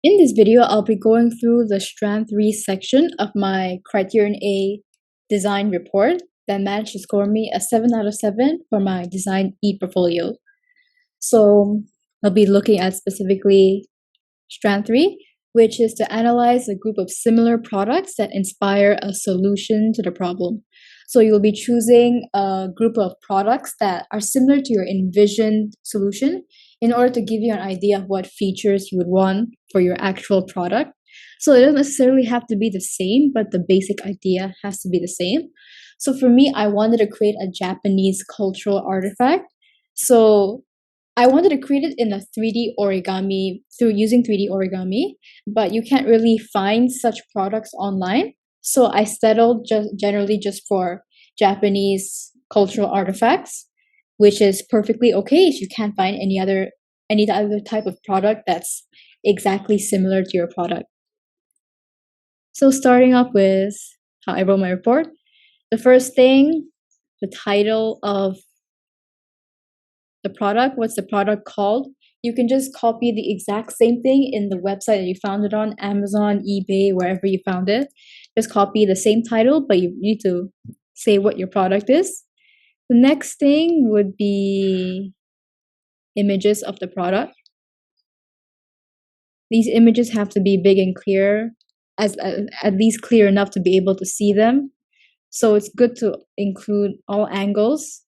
In this video, I'll be going through the Strand 3 section of my Criterion A design report that managed to score me a 7 out of 7 for my design ePortfolio. So I'll be looking at specifically Strand 3, which is to analyze a group of similar products that inspire a solution to the problem. So you'll be choosing a group of products that are similar to your envisioned solution in order to give you an idea of what features you would want for your actual product. So it doesn't necessarily have to be the same, but the basic idea has to be the same. So for me, I wanted to create a Japanese cultural artifact. So I wanted to create it in a 3D origami through using 3D origami, but you can't really find such products online. So I settled generally just for Japanese cultural artifacts, which is perfectly okay if you can't find any other type of product that's exactly similar to your product. So starting off with how I wrote my report, the first thing, the title of the product, what's the product called? You can just copy the exact same thing in the website that you found it on, Amazon, eBay, wherever you found it. Just copy the same title, but you need to say what your product is. The next thing would be images of the product. These images have to be big and clear, at least clear enough to be able to see them. So it's good to include all angles.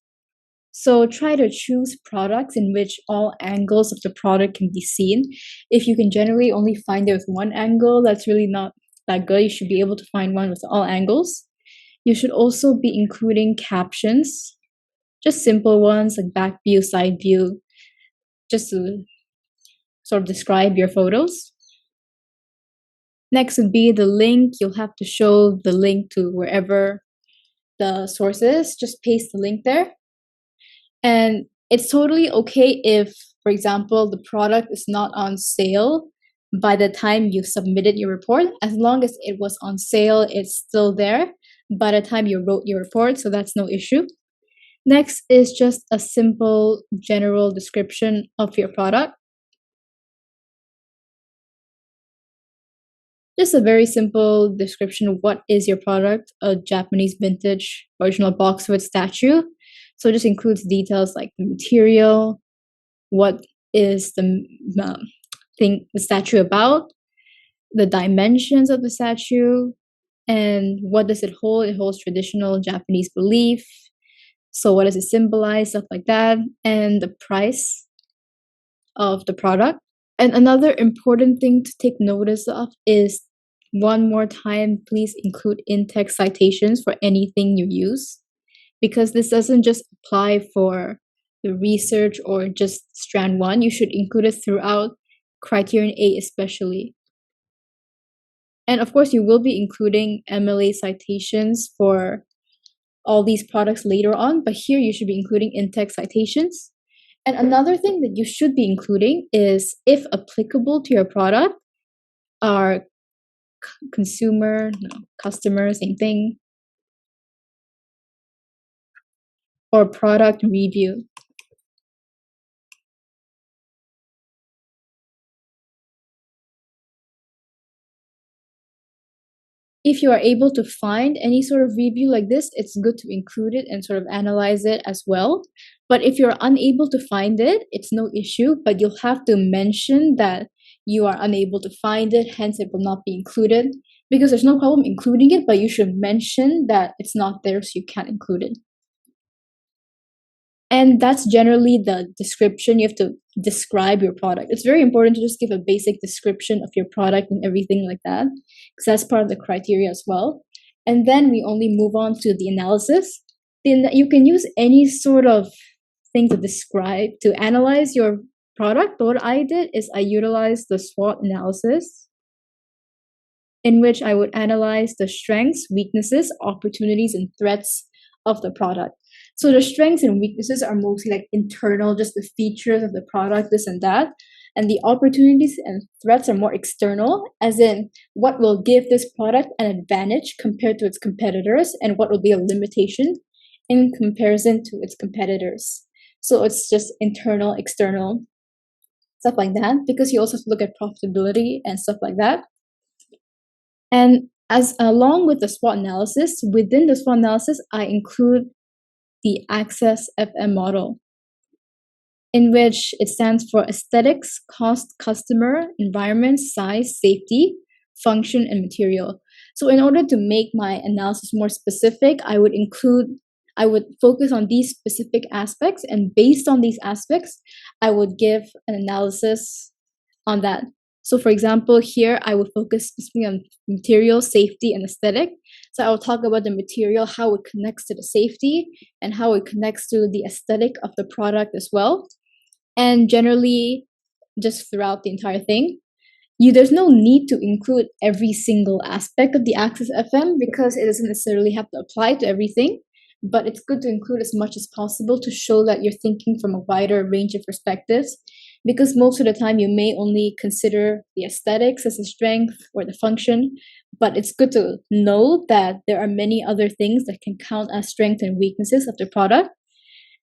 So try to choose products in which all angles of the product can be seen. If you can generally only find it with one angle, that's really not that good. You should be able to find one with all angles. You should also be including captions, just simple ones like back view, side view, just to sort of describe your photos. Next would be the link. You'll have to show the link to wherever the source is. Just paste the link there. And it's totally okay if, for example, the product is not on sale by the time you submitted your report. As long as it was on sale, it's still there by the time you wrote your report, so that's no issue. Next is just a simple general description of your product. Just a very simple description of what is your product, a Japanese vintage original boxwood statue. So it just includes details like the material, what is the statue about, the dimensions of the statue, and what does it hold. It holds traditional Japanese belief. So what does it symbolize, stuff like that, and the price of the product. And another important thing to take notice of is, one more time, please include in-text citations for anything you use, because this doesn't just apply for the research or just Strand 1. You should include it throughout Criterion A especially. And of course, you will be including MLA citations for all these products later on, but here you should be including in-text citations. And another thing that you should be including is, if applicable to your product, are customer, same thing, or product review. If you are able to find any sort of review like this, it's good to include it and sort of analyze it as well. But if you're unable to find it, it's no issue, but you'll have to mention that you are unable to find it, hence it will not be included, because there's no problem including it, but you should mention that it's not there so you can't include it. And that's generally the description. You have to describe your product. It's very important to just give a basic description of your product and everything like that, because that's part of the criteria as well. And then we only move on to the analysis. Then you can use any sort of thing to describe, to analyze your product. But what I did is I utilized the SWOT analysis, in which I would analyze the strengths, weaknesses, opportunities, and threats of the product. So the strengths and weaknesses are mostly like internal, just the features of the product, this and that. And the opportunities and threats are more external, as in what will give this product an advantage compared to its competitors, and what will be a limitation in comparison to its competitors. So it's just internal, external. stuff like that, because you also have to look at profitability and stuff like that. And as along with the SWOT analysis, within the SWOT analysis, I include the Access FM model, in which it stands for aesthetics, cost, customer, environment, size, safety, function, and material. So in order to make my analysis more specific, I would focus on these specific aspects, and based on these aspects, I would give an analysis on that. So for example, here I would focus specifically on material, safety, and aesthetic. So I will talk about the material, how it connects to the safety, and how it connects to the aesthetic of the product as well. And generally, just throughout the entire thing, there's no need to include every single aspect of the Access FM, because it doesn't necessarily have to apply to everything. But it's good to include as much as possible to show that you're thinking from a wider range of perspectives, because most of the time you may only consider the aesthetics as a strength or the function, but it's good to know that there are many other things that can count as strengths and weaknesses of the product.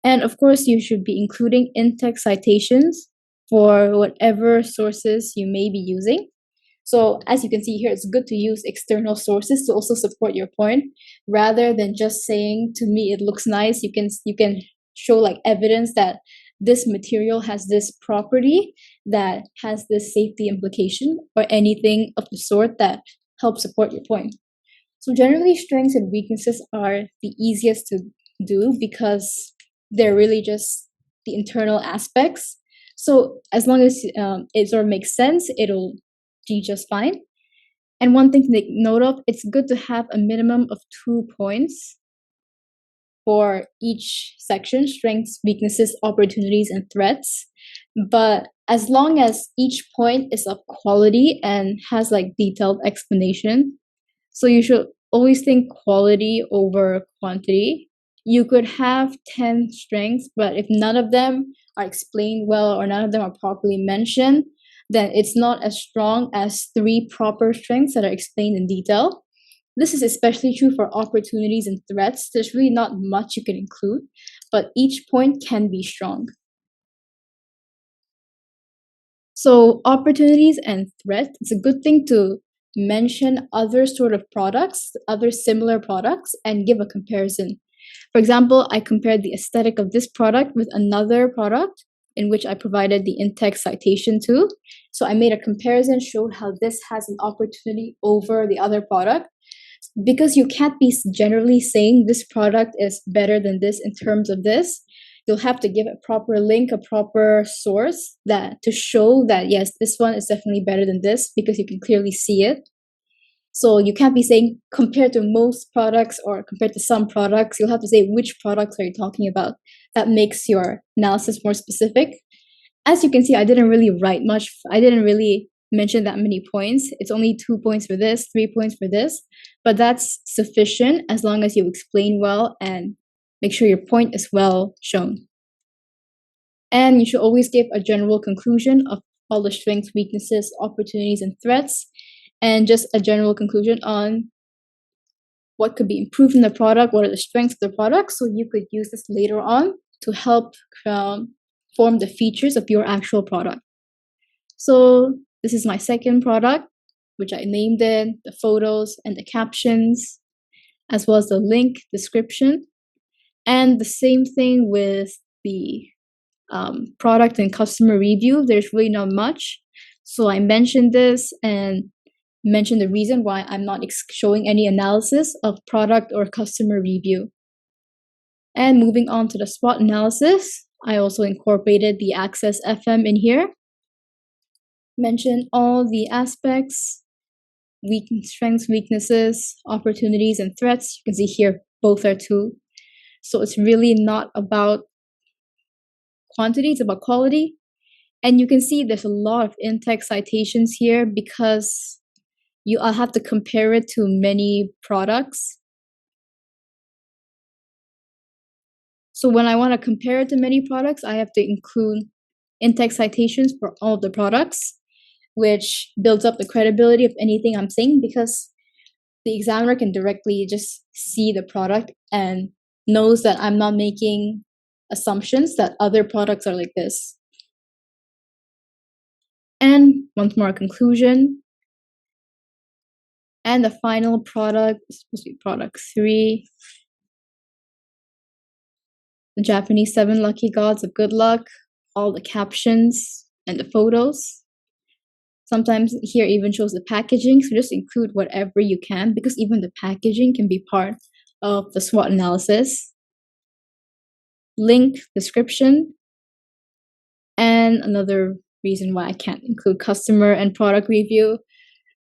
And of course, you should be including in-text citations for whatever sources you may be using. So as you can see here, it's good to use external sources to also support your point, rather than just saying, to me it looks nice. You can show like evidence that this material has this property that has this safety implication, or anything of the sort that helps support your point. So generally, strengths and weaknesses are the easiest to do, because they're really just the internal aspects. So as long as it sort of makes sense, it'll do just fine. And one thing to take note of, it's good to have a minimum of 2 points for each section: strengths, weaknesses, opportunities, and threats. But as long as each point is of quality and has like detailed explanation, so you should always think quality over quantity. You could have 10 strengths, but if none of them are explained well or none of them are properly mentioned, then it's not as strong as 3 proper strengths that are explained in detail. This is especially true for opportunities and threats. There's really not much you can include, but each point can be strong. So opportunities and threats, it's a good thing to mention other sort of products, other similar products, and give a comparison. For example, I compared the aesthetic of this product with another product in which I provided the in-text citation to. So I made a comparison, showed how this has an opportunity over the other product. Because you can't be generally saying this product is better than this in terms of this, you'll have to give a proper link, a proper source that to show that yes, this one is definitely better than this, because you can clearly see it. So you can't be saying compared to most products or compared to some products. You'll have to say which products are you talking about. That makes your analysis more specific. As you can see, I didn't really write much. I didn't really mention that many points. It's only 2 points for this, 3 points for this, but that's sufficient as long as you explain well and make sure your point is well shown. And you should always give a general conclusion of all the strengths, weaknesses, opportunities, and threats, and just a general conclusion on what could be improved in the product, what are the strengths of the product, so you could use this later on to help form the features of your actual product. So this is my second product, which I named it, the photos and the captions, as well as the link description. And the same thing with the product and customer review. There's really not much. So I mentioned this and mentioned the reason why I'm not showing any analysis of product or customer review. And moving on to the SWOT analysis, I also incorporated the Access FM in here. Mention all the aspects, strengths, weaknesses, opportunities, and threats. You can see here both are 2. So it's really not about quantity, it's about quality. And you can see there's a lot of in-text citations here, because I'll have to compare it to many products. So when I want to compare it to many products, I have to include in-text citations for all of the products, which builds up the credibility of anything I'm saying, because the examiner can directly just see the product and knows that I'm not making assumptions that other products are like this. And once more, conclusion. And the final product is supposed to be product 3. The Japanese 7 lucky gods of good luck, all the captions and the photos. Sometimes here even shows the packaging, so just include whatever you can because even the packaging can be part of the SWOT analysis. Link, description, and another reason why I can't include customer and product review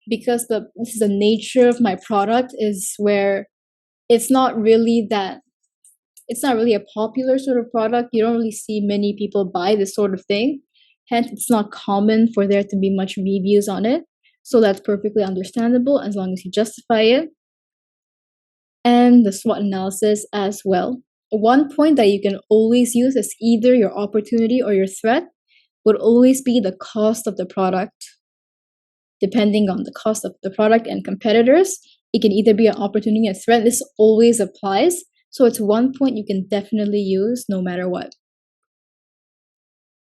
because this is the nature of my product is where it's not really a popular sort of product. You don't really see many people buy this sort of thing. Hence, it's not common for there to be much reviews on it. So that's perfectly understandable as long as you justify it. And the SWOT analysis as well. One point that you can always use is either your opportunity or your threat would always be the cost of the product. Depending on the cost of the product and competitors, it can either be an opportunity or a threat. This always applies. So it's one point you can definitely use no matter what.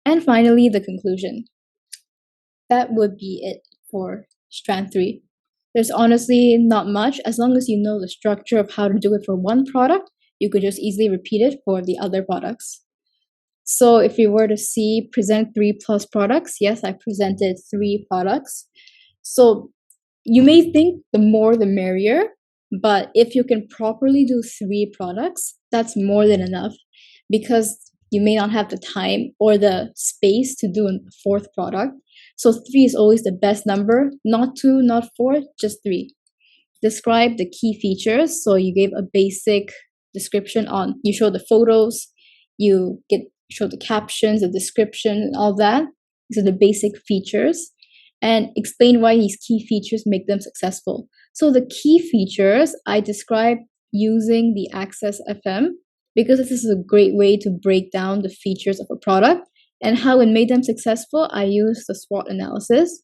And finally, the conclusion. That would be it for Strand 3. There's honestly not much. As long as you know the structure of how to do it for one product, you could just easily repeat it for the other products. So if you were to see present 3+ products, yes, I presented 3 products. So you may think the more the merrier, but if you can properly do 3 products, that's more than enough because you may not have the time or the space to do a 4th product. So 3 is always the best number, not 2, not 4, just 3. Describe the key features. So you gave a basic description you show the photos, you show the captions, the description, and all that. These are the basic features. And explain why these key features make them successful. So the key features I describe using the Access FM because this is a great way to break down the features of a product and how it made them successful. I use the SWOT analysis.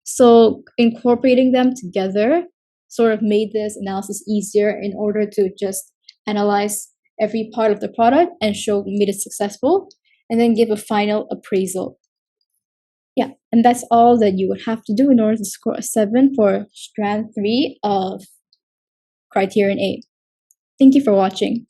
So incorporating them together sort of made this analysis easier in order to just analyze every part of the product and show made it successful and then give a final appraisal. Yeah, and that's all that you would have to do in order to score a 7 for Strand 3 of Criterion A. Thank you for watching.